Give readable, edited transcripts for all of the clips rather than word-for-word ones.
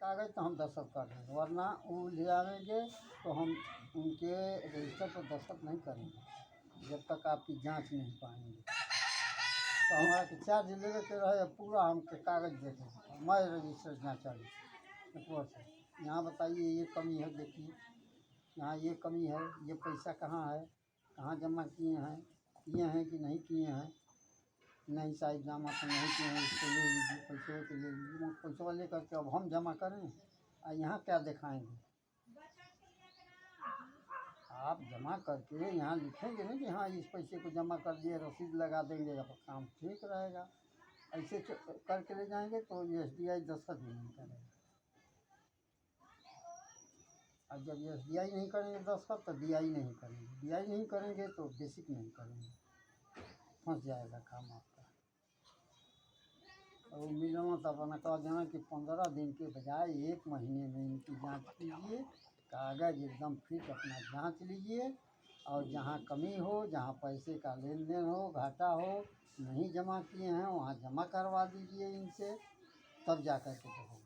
कागज़ तो हम दस्तखत कर देंगे, वरना वो ले आवेंगे तो हम उनके रजिस्टर पर दस्तखत नहीं करेंगे जब तक आपकी जांच नहीं पाएंगे। तो हमारा के चार्ज लेवे के रहे पूरा हमके कागज़ देखें, मैं रजिस्टर ना चले ऊपर से। यहाँ बताइए ये कमी है, देखिए यहाँ ये कमी है, ये पैसा कहाँ है, कहाँ जमा किए हैं कि नहीं किए हैं, नहीं साहब जमा तो नहीं किए हैं, इसको ले लीजिए, पैसे को ले लीजिए। पैसा ले करके अब हम जमा करें और यहाँ क्या दिखाएंगे? आप जमा करके यहाँ लिखेंगे ना कि हाँ इस पैसे को जमा कर दिए, रसीद लगा देंगे, अब काम ठीक रहेगा। ऐसे करके ले जाएंगे तो SBI दस्तखत भी नहीं करेगा, और जब SBI नहीं करेंगे दस्तखत तो BI नहीं करेंगे, BI नहीं करेंगे तो बेसिक नहीं करेंगे, फंस जाएगा काम आपका। और मिलना तो अपना कह देना कि 15 दिन के बजाय 1 महीने में इनकी जांच कीजिए, कागज़ एकदम फिट अपना जांच लीजिए, और जहाँ कमी हो, जहाँ पैसे का लेन देन हो, घाटा हो, नहीं जमा किए हैं वहाँ जमा करवा दीजिए इनसे, तब जा कर के देखो।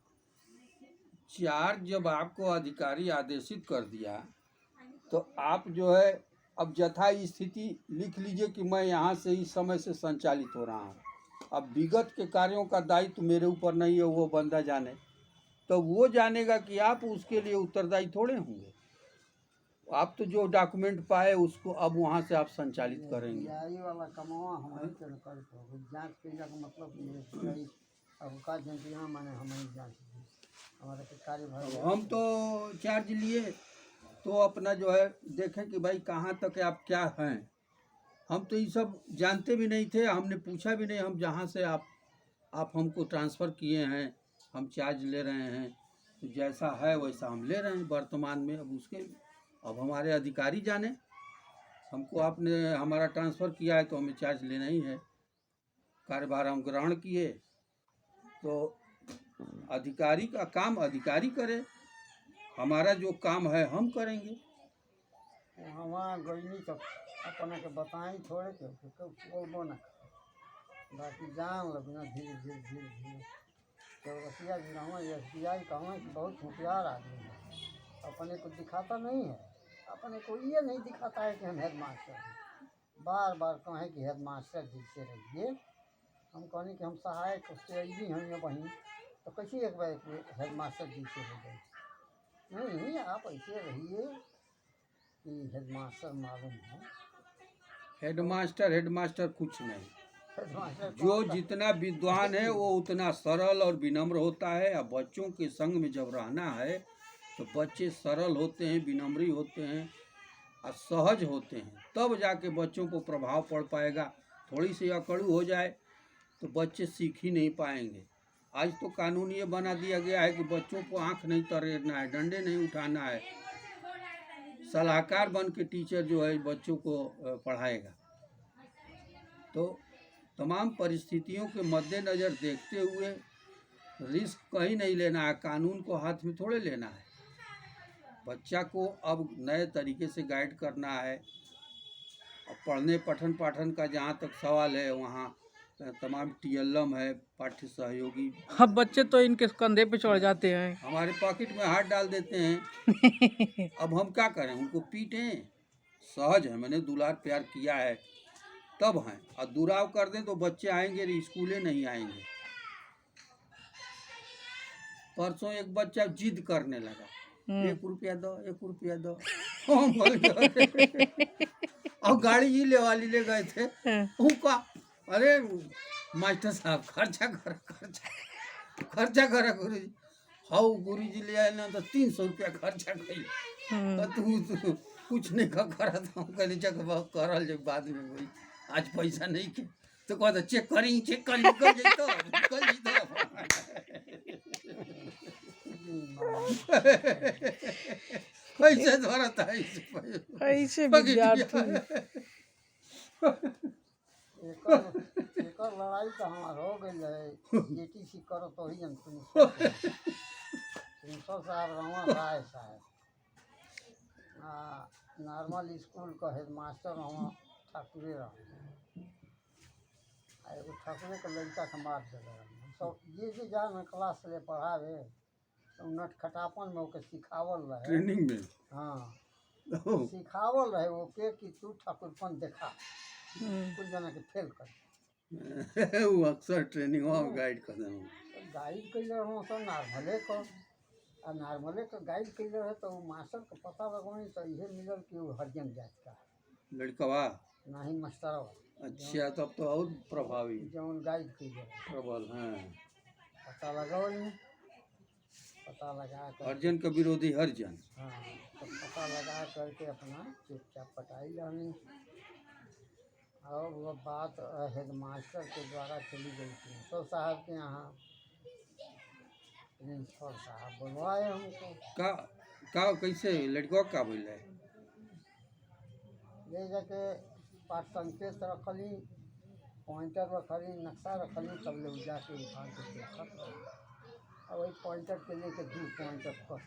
चार्ज जब आपको अधिकारी आदेशित कर दिया तो आप जो है अब यथा स्थिति लिख लीजिए कि मैं यहाँ से इस समय से संचालित हो रहा हूँ। अब विगत के कार्यों का दायित्व मेरे ऊपर नहीं है, वो बंदा जाने, तो वो जानेगा कि आप उसके लिए उत्तरदायी थोड़े होंगे। आप तो जो डॉक्यूमेंट पाए उसको अब वहाँ से आप संचालित करेंगे। यही वाला कमावा हमारी तरह करते हो, जाँच करेगा का मतलब ये अब का जनतिया माने हमारी जाँच हमारे कार्यभार। हम तो चार्ज लिए तो अपना जो है देखें कि भाई कहाँ तक आप क्या हैं। हम तो ये सब जानते भी नहीं थे, हमने पूछा भी नहीं। हम जहाँ से आप हमको ट्रांसफ़र किए हैं, हम चार्ज ले रहे हैं, तो जैसा है वैसा हम ले रहे हैं वर्तमान में। अब हमारे अधिकारी जाने, हमको आपने हमारा ट्रांसफ़र किया है तो हमें चार्ज लेना ही है, कार्यभार हम ग्रहण किए, तो अधिकारी का काम अधिकारी करे, हमारा जो काम है हम करेंगे। वहाँ गई तब अपने के बताएं थोड़े के बोलबो ना, बाकी जान लगे ना धीरे धीरे धीरे धीरे। चौरसिया जी रहूँ SBI कहूँ बहुत होशियार आदमी है, अपने को दिखाता नहीं है, अपने को ये नहीं दिखाता है कि हम हेड मास्टर हैं। बार बार कहें कि हेड मास्टर जी से रहिए, हम कहने कि हम सहायक उससे भी हैं वहीं, तो कैसे एक बार हेड मास्टर जी से हो गए? नहीं, आप ऐसे रहिए कि हेड मास्टर मालूम है। हेडमास्टर कुछ नहीं। जो जितना विद्वान है वो उतना सरल और विनम्र होता है। अब बच्चों के संग में जब रहना है तो बच्चे सरल होते हैं, विनम्री होते हैं और सहज होते हैं, तब जाके बच्चों को प्रभाव पड़ पाएगा। थोड़ी सी अकड़ू हो जाए तो बच्चे सीख ही नहीं पाएंगे। आज तो कानून ये बना दिया गया है कि बच्चों को आँख नहीं तरेड़ना है, डंडे नहीं उठाना है। सलाहकार बन के टीचर जो है बच्चों को पढ़ाएगा। तो तमाम परिस्थितियों के मद्देनज़र देखते हुए रिस्क कहीं नहीं लेना है, कानून को हाथ में थोड़े लेना है। बच्चा को अब नए तरीके से गाइड करना है। अब पढ़ने पठन पाठन का जहाँ तक सवाल है, वहाँ तमाम TLM है, पाठ्य सहयोगी। अब बच्चे तो इनके कंधे पे चढ़ जाते हैं, हमारे पॉकेट में हाथ डाल देते हैं। अब हम क्या करें, उनको पीटें? सहज है, मैंने दुलार प्यार किया है तब हैं, और दुराव कर दें तो बच्चे आएंगे स्कूले नहीं आएंगे। परसों एक बच्चा जिद करने लगा, 1 रुपया दो, 1 रुपया दो। हम बोले और गाड़ी ही ले गए थे उनका, अरे मास्टर साहब खर्चा कर गुरु जी। हाँ गुरु जी ले आए ना तो 300 रुपया खर्चा कही, तो तू कुछ नहीं करा था। हम कहले चक करल जब बाद में हुई, आज पैसा नहीं के तो कहता चेक करी निकल जैतो कैसे धरा था ऐसे विद्यार्थी। एक लड़ाई तो हमार हो गई है, ATC करो तो ही जन 300 साहब रहुआ राय साहब, नॉर्मल स्कूल का हेड मास्टर रहुआ ठाकुरे रहा, एगो ठाकुरे के लड़का के मार दे सब ये जान क्लास ले पढ़ावे तो नटखटापन में ओके सिखावल रहे। ट्रेनिंग में। हाँ ओह, सिखावल रहे ओके कि तू ठाकुरपन देखा कुछ जना के फेल कर वो अक्सर ट्रेनिंग में गाइड कर दें। गाइड कैले रहो तो नॉर्मले कर आ नॉर्मले का गाइड कैले रहे तो मास्टर के पता लगवाई तो इहे मिलल कि वो हरिजन जात का है, लड़कवा। ना ही मास्टरवा अच्छा, तब तो और प्रभावी जौन गाइड कैले रहे। प्रबल हैं। पता लगावल पता लगा कर अर्जन का विरोधी हरिजन। हाँ तो पता लगा करके अपना चुपचाप पटाई रहनी। और वो बात हेड मास्टर के द्वारा चली गई प्रिंसिपल साहब के यहाँ। प्रिंसिपल साहब बुलवाए हमको। का कैसे लड़का का बोल है? ले जाके पाठ संकेत रखली, पॉइंटर रखली, नक्शा रखली, तब ले जाके उठा के देखत रही। और वही पॉइंटर के लेके 2 पॉइंटर कस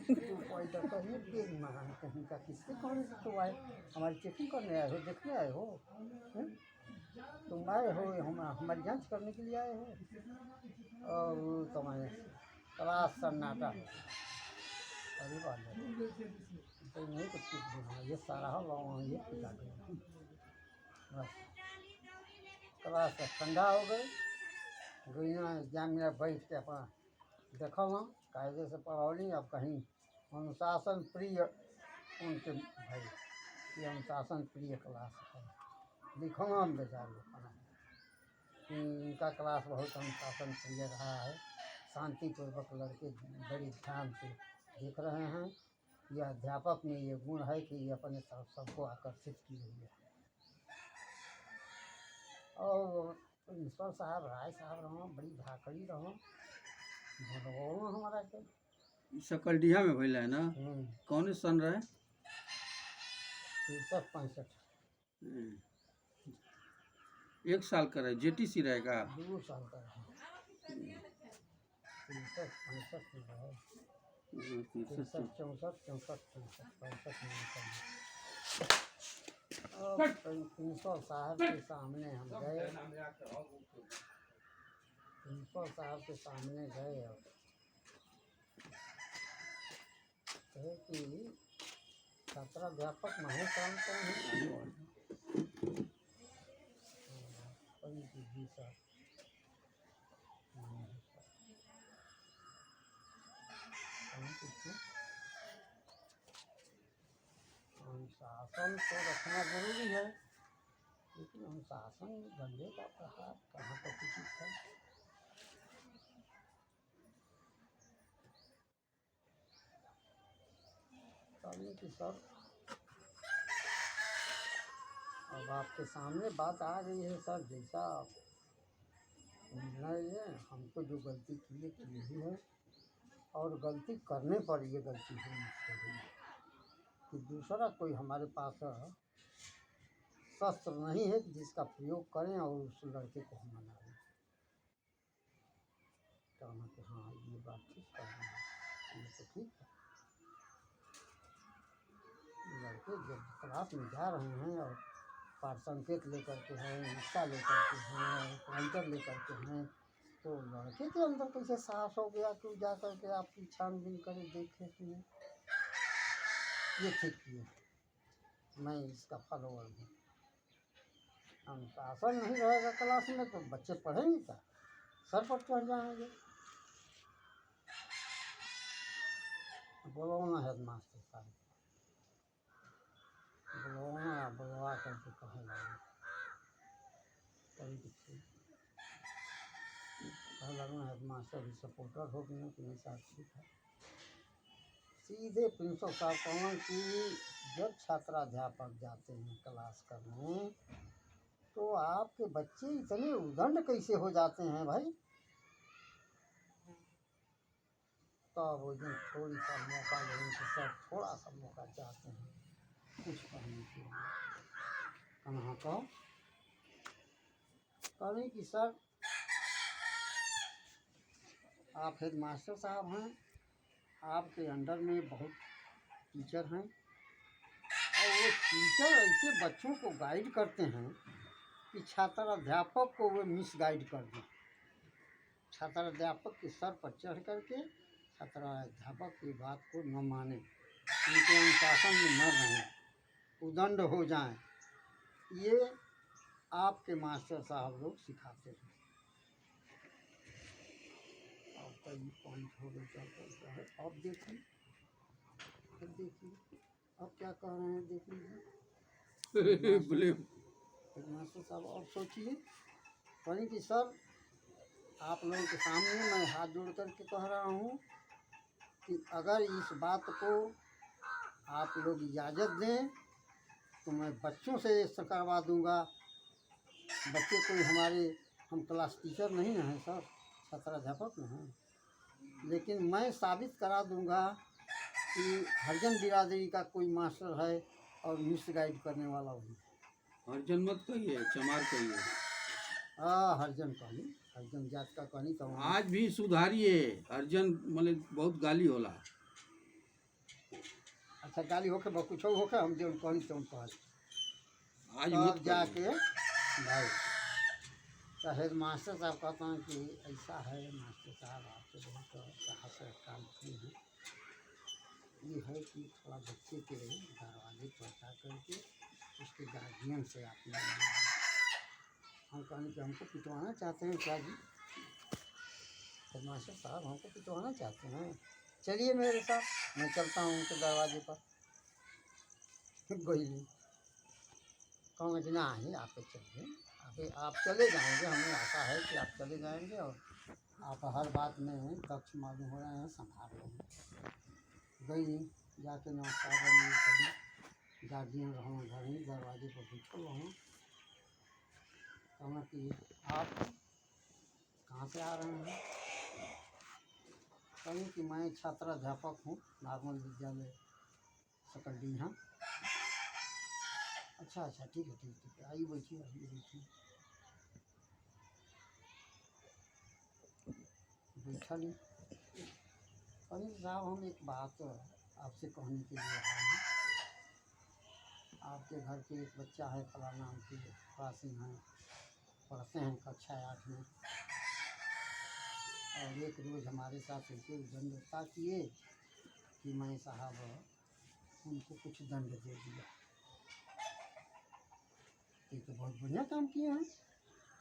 2 पॉइंटर कहीं के महान कहीं का किसके कहने से तो आए हमारी चेकिंग करने आए हो, देखने आए हो, तुम आए हो हमारी जांच करने के लिए आए हो। और तुम्हारे क्लास सन्नाटा अरे बात तो नहीं कुछ देना ये सारा हो ये पिला दो बस। क्लास ठंडा हो गई दुनिया एग्जाम में बैठ के अपना देखल कायदे से पढ़ौली। अब कहीं अनुशासन प्रिय उनके भाई ये अनुशासन प्रिय क्लास है लिखना बेचारे अपना कि इनका क्लास बहुत अनुशासन प्रिय रहा है, शांतिपूर्वक लड़के बड़ी ध्यान से देख रहे हैं। यह अध्यापक में ये गुण है कि ये अपने तरफ सबको आकर्षित किए हुए है। और प्रिंसिपल साहब राय साहब रहो बड़ी धाकड़ी रहो भगवान हमारा के सकलडीहा में भैल है ना? कौन सन रहे? 63-65 1 साल का रहे जेटीसी रहेगा। 2 साल का रहा 63-65 में रहे 63-64-64-65 प्रिंसिपल साहब के सामने हम गए। प्रिंसिपल साहब के सामने गए और कहे कि छात्राध्यापक महेश राम कौन है? जी सर अनुशासन तो रखना जरूरी है लेकिन अनुशासन धंधे का प्रहार कहाँ तक उचित है। कहलिए कि सर अब आपके सामने बात आ गई है सर, जैसा निर्णय है हमको जो गलती की ही है और गलती करने पर ये गलती हुई मुझसे हुई कि दूसरा कोई हमारे पास शस्त्र नहीं है कि जिसका प्रयोग करें और उस लड़के को हम मना लें। कहना कि हाँ ये बात ठीक कर रहे हैं, ये तो ठीक है। लड़के जब क्लास में जा रहे हैं और पाठ संकेत लेकर के हैं, नक्शा लेकर के हैं, पॉइंटर लेकर के हैं, तो लड़के के अंदर कैसे साहस हो गया कि जा करके आपकी छानबीन करें, देखें सुने। ये ठीक किए, मैं इसका फॉलोअर हूँ। अनुशासन नहीं रहेगा क्लास में तो बच्चे पढ़ेंगे क्या, सर पर चढ़ जाएंगे। बोलो ना हेड मास्टर साहब, बुलवा करके कहे लगे हेड मास्टर भी सपोर्टर हो गए कि नहीं साहब ठीक है। सीधे प्रिंसिपल साहब कहना कि जब छात्राध्यापक जाते हैं क्लास करने तो आपके बच्चे इतने उदंड कैसे हो जाते हैं भाई। तब वो दिन थोड़ी सा मौका लेने कि सर थोड़ा सा मौका चाहते हैं कुछ करने के लिए। कहाँ कहो कहें कि सर आप हेड मास्टर साहब हैं, आपके अंडर में बहुत टीचर हैं और वो टीचर ऐसे बच्चों को गाइड करते हैं कि छात्र अध्यापक को वो मिस गाइड कर दें। छात्राध्यापक के सर पर चढ़ करके छात्राध्यापक की बात को न माने, उनके अनुशासन में न रहें, उदंड हो जाएं, ये आपके मास्टर साहब लोग सिखाते हैं। आपका ये पॉइंट हो गया है। अब देखिए, अब देखिए अब क्या कह रहे हैं, देख लीजिए। बोले मास्टर साहब अब सोचिए, कहें कि सर आप लोगों के सामने मैं हाथ जोड़ करके कह रहा हूँ कि अगर इस बात को आप लोग इजाज़त दें तो मैं बच्चों से रजिस्टर करवा दूँगा। बच्चे कोई हमारे, हम क्लास टीचर नहीं हैं सर, छात्राध्यापक हैं, लेकिन मैं साबित करा दूँगा कि हरिजन बिरादरी का कोई मास्टर है और मिसगाइड करने वाला वही है। हरिजन मत कहिए, चमार कहिए। हरिजन कहनी, हरिजन जात का कहनी तो आज भी सुधारिए, हरिजन मतलब बहुत गाली होला। अच्छा गाली होके बहुत कुछ होके हम जो कहनी तो कहल आज तब मत जाके कहिए। भाई तो हेड मास्टर साहब कहते हैं कि ऐसा है मास्टर साहब, आपसे बहुत साहस से काम किए हैं, ये है कि थोड़ा बच्चे के दरवाजे पर जा करके उसके गार्जियन से आप हम कहने कि हमको पिटवाना चाहते हैं क्या जी? हेड मास्टर साहब हमको पिटवाना चाहते हैं, चलिए मेरे साथ, मैं चलता हूँ उनके दरवाजे पर। गई कहूँगा कि नहीं आप चलिए, आप चले जाएंगे, हमें आशा है कि आप चले जाएंगे और आप हर बात में दक्ष मालूम हो रहे हैं, संभाल रहे हैं। गई जाके नमस्कार करी, गार्जियन रहूँ घर ही दरवाजे पर बैठल रहूँ। कहना कि आप कहाँ से आ रहे हैं? कहीं कि मैं छात्राध्यापक हूँ नॉर्मल विद्यालय सकलडीहा। अच्छा अच्छा ठीक है, आइए बैठिए, बैठा नहीं। अरे साहब हम एक बात आपसे कहने के लिए आए हैं। आपके घर के एक बच्चा है फला नाम के, पासिंग हैं, पढ़ते हैं कक्षा 8 में, और एक रोज़ हमारे साथ ऐसे दंडता किए कि मैं साहब उनको कुछ दंड दे दिया। ये तो बहुत बढ़िया काम किए हैं,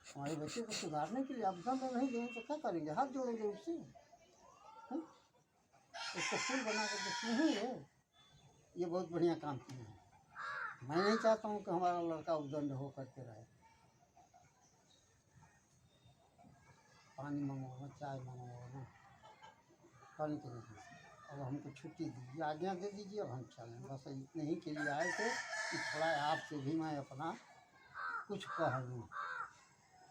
हमारे बच्चे को सुधारने के लिए। आप दंड नहीं देंगे तो क्या करेंगे? हाथ जोड़ेंगे उससे, उसको फूल बना कर सुनेंगे। ये बहुत बढ़िया काम किए हैं। मैं नहीं चाहता हूँ कि हमारा लड़का उदंड हो करके रहे। पानी मंगवाना, चाय मंगवाना, पानी के लिए अब हमको छुट्टी दीजिए, आज्ञा दे दीजिए, अब हम चलें। बस इतने ही के लिए आए थे कि थोड़ा आपसे भी मैं अपना कुछ कह लूँ।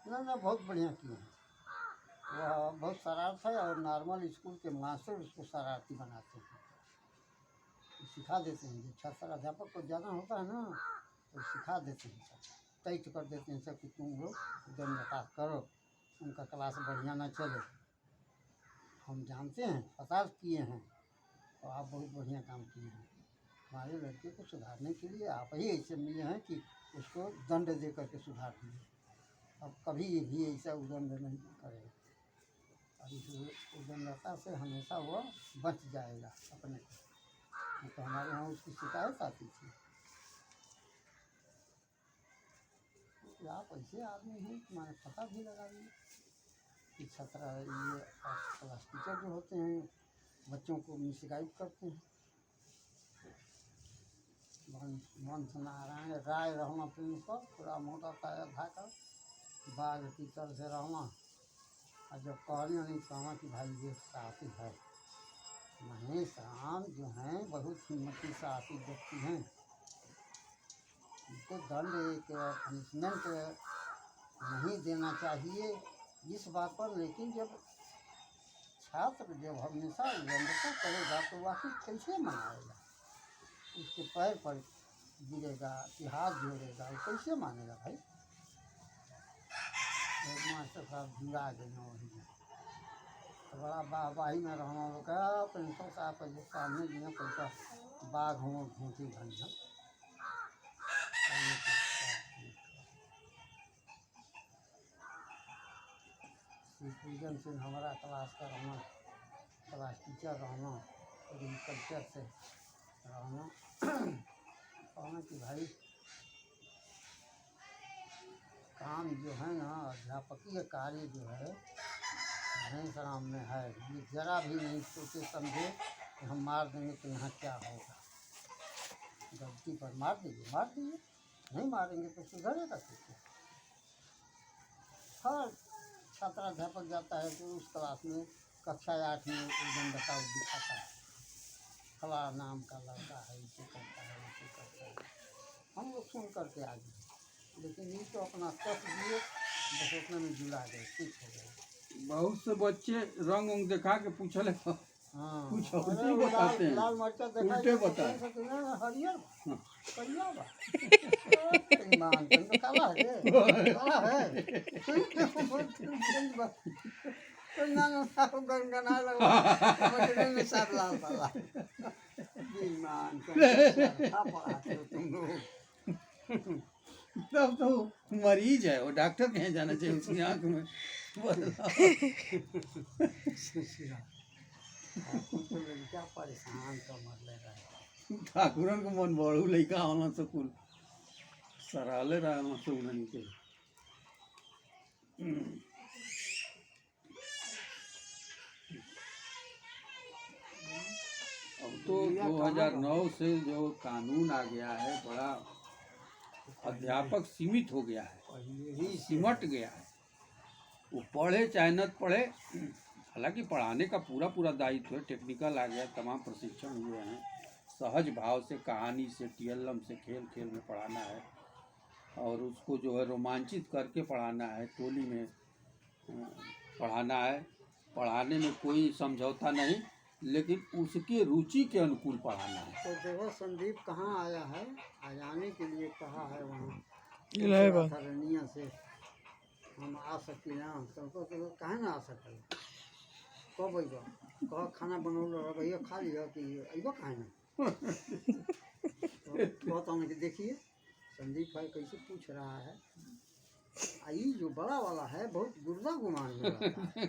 ना बहुत बढ़िया किए हैं। वह बहुत शरारत है और नॉर्मल स्कूल के मास्टर उसको शरारती बनाते हैं, सिखा देते हैं। जो छात्राध्यापक को ज़्यादा होता है ना तो सिखा देते हैं, टाइट कर देते हैं सब कि तुम लोग दंडता करो, उनका क्लास बढ़िया ना चले। हम जानते हैं, पता किए हैं, और आप बहुत बढ़िया काम किए हैं। हमारे लड़के को सुधारने के लिए आप ही ऐसे मिले हैं कि उसको दंड दे करके सुधार दिए। अब कभी भी ऐसा उदंड नहीं करेगा, और इस उदंडता से हमेशा वह बच जाएगा अपने को। तो हमारे यहाँ उसकी शिकायत आती थी कि आप ऐसे आदमी हैं कि मैंने पता भी लगा दिया कि छात्रा ये आप क्लास टीचर जो होते हैं बच्चों को मिसगाइड करते हैं। वंश नारायण राय रहना प्रेम पर पूरा मोटा काया धाकर बाघ की तरह से रहना। और जब कहने नहीं कहना कि भाई ये साथी है, महेश राम जो हैं बहुत हिम्मती साहसी व्यक्ति हैं, उनको दंड एक पनिशमेंट नहीं देना चाहिए इस बात पर। लेकिन जब छात्र जब हमेशा उल्लंघना करेगा तो वाकई कैसे मनाएगा? उसके पैर पर गिरेगा कि हाथ जोड़ेगा, वो कैसे मानेगा भाई? मास्टर साहब जुड़ा गए वहीं में, तो बड़ा वाहवाही में रहना लोग क्या प्रिंसिपल साहब के जो सामने दिए पैसा बाघ हो घूटी भंजन। श्री पूजन सिंह हमारा क्लास का रहना, क्लास टीचर रहना, एग्रीकल्चर से रहना। कहना कि भाई काम जो है ना, अध्यापकीय कार्य जो है भैंसराम में है, ये जरा भी नहीं सोचे समझे कि हम मार देंगे तो यहाँ क्या होगा। गलती पर मार दीजिए, नहीं मारेंगे तो सुधरेगा कैसे। हर छात्राध्यापक जाता है तो उस क्लास में कक्षा 8 में एकदम बताओ दिखाता है, फला नाम का लड़का है, इसे करता है, इसे करता है। हम लोग सुन करके आ गए, लेकिन ये तो अपना कष्ट दिए, बस उतने में जुड़ा गए, ठीक हो गए। बहुत से बच्चे रंग उंग दिखा के पूछले हाँ, कुछ अरे उल्टे वो बताते हैं, लाल मरचा देखा उल्टे तो बताए। कौन सा कितना में हरियर बा, हाँ। करिया बा। ईमान तुम तो काला है, काला है। कोई ना आपको गनगना लगा, मटने में साथ लाल वाला। ईमान क्या पढ़ाते हो तुम लोग। तब तो मरीज है वो, डॉक्टर कहीं जाना चाहिए उसकी आंख में क्या परेशान कर मर ले रहा है। ठाकुरन को मन बड़ू लइका होना तो कुल सराले रहना तो उन्हनी के। अब तो 2009 से जो कानून आ गया है, बड़ा अध्यापक सीमित हो गया है, पहले ही सिमट गया है। वो पढ़े चाहे न पढ़े, हालांकि पढ़ाने का पूरा पूरा दायित्व है, टेक्निकल आ गया, तमाम प्रशिक्षण हुए हैं, सहज भाव से, कहानी से, टीएलएम से, खेल खेल में पढ़ाना है, और उसको जो है रोमांचित करके पढ़ाना है, टोली में पढ़ाना है। पढ़ाने में कोई समझौता नहीं, लेकिन उसके रुचि के अनुकूल पढ़ाना है। तो देखो संदीप कहाँ आया है, आ जाने के लिए कहा है वहाँ इलाहाबाद। रनिया से हम आ सकती ना, तो कहे ना आ सकते, कब अइबा, कह खाना बनौल भैया खा लिया कि अइबा कहे ना। तो कहता कि देखिए संदीप भाई कैसे पूछ रहा है, आई जो बड़ा वाला है बहुत गुर्दा गुमान में रहता है।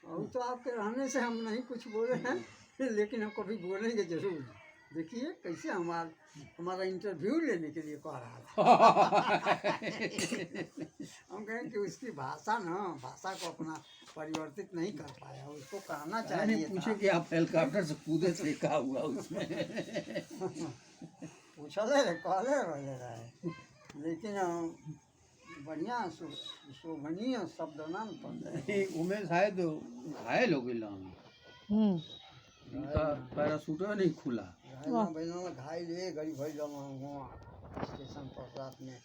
और तो आपके रहने से हम नहीं कुछ बोले हैं, लेकिन हम कभी बोलेंगे जरूर। देखिए कैसे हमारा इंटरव्यू लेने के लिए कह रहा था। हम कहें कि उसकी भाषा को अपना परिवर्तित नहीं कर पाया, उसको कहना चाहिए पूछे था। कि आप हेलीकॉप्टर से कूदे थे, क्या हुआ उसमें? पूछले कहले रहे, लेकिन बढ़िया शोभनीय शब्द नाम पड़े। उमेश है तो घायल हो गई, उनका पैराशूटर नहीं खुला। घायल है गरीब भाई हुआ स्टेशन पर रात में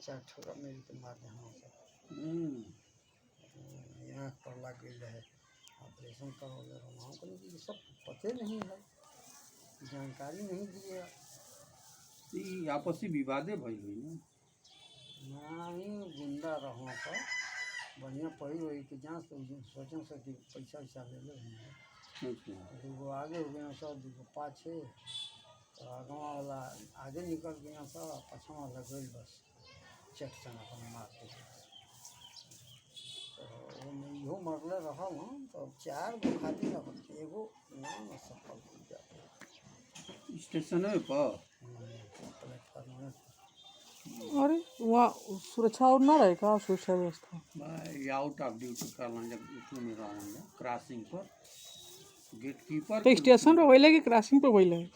4 ठोरा मेरी तो मार दे यहाँ पर लग गई है, ऑपरेशन करवा वहाँ को ये सब पते नहीं है, जानकारी नहीं दिए। ई आपसी विवादे भइल हुई ना, नहीं गुंडा रहना पर बढ़िया पड़ी वही कि जहाँ सोचें से कि पैसा वैसा ले लो, दूगो आगे हो गया सब, दूगो पाछे, तो आगवा वाला आगे निकल गया सब, पछवा वाला गई बस चट सन अपन मार के। तो वो मैं इहो मरले रहा हूँ, तो 4 गो खातिर एगो नाम सफल हो जाए स्टेशन पर। प्लेटफार्म में। अरे वहाँ सुरक्षा और ना रहेगा, सुरक्षा व्यवस्था भाई आउट ऑफ ड्यूटी करना, जब उसमें में रहना क्रॉसिंग पर गेट कीपर तो स्टेशन पर वही कि क्रॉसिंग पर वही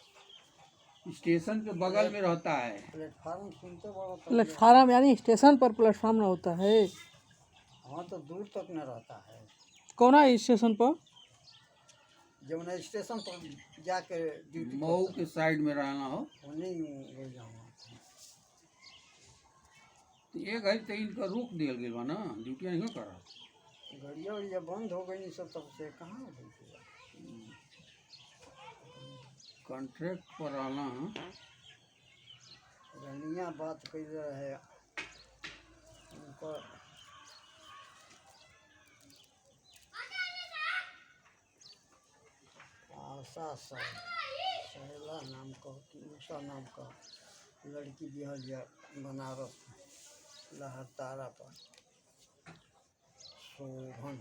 स्टेशन के बगल में रहता है। प्लेटफार्म सुनते बड़ा प्लेटफार्म, यानी स्टेशन पर प्लेटफार्म ना होता है। हाँ तो दूर तक न रहता है। कौन है स्टेशन पर? जब मैं स्टेशन पर जाके ड्यूटी मऊ के साइड में रहना हो नहीं ले जाऊँगा, तो एक घड़ी तो इनका रोक दिया गया ना, ड्यूटी नहीं करा, गाड़िया उड़िया बंद हो गई सब, तब से कहाँ हो। कॉन्ट्रैक्ट पर रहना है। रनिया बात कर रहे उनका आशा सहेला नाम का कि उषा नाम का लड़की बिहार बनारस लहरतारा पर शोभन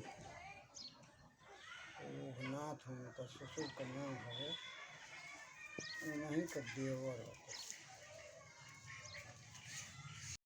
शोभनाथ उनका ससुर का नाम है, उन्हीं का देवर है।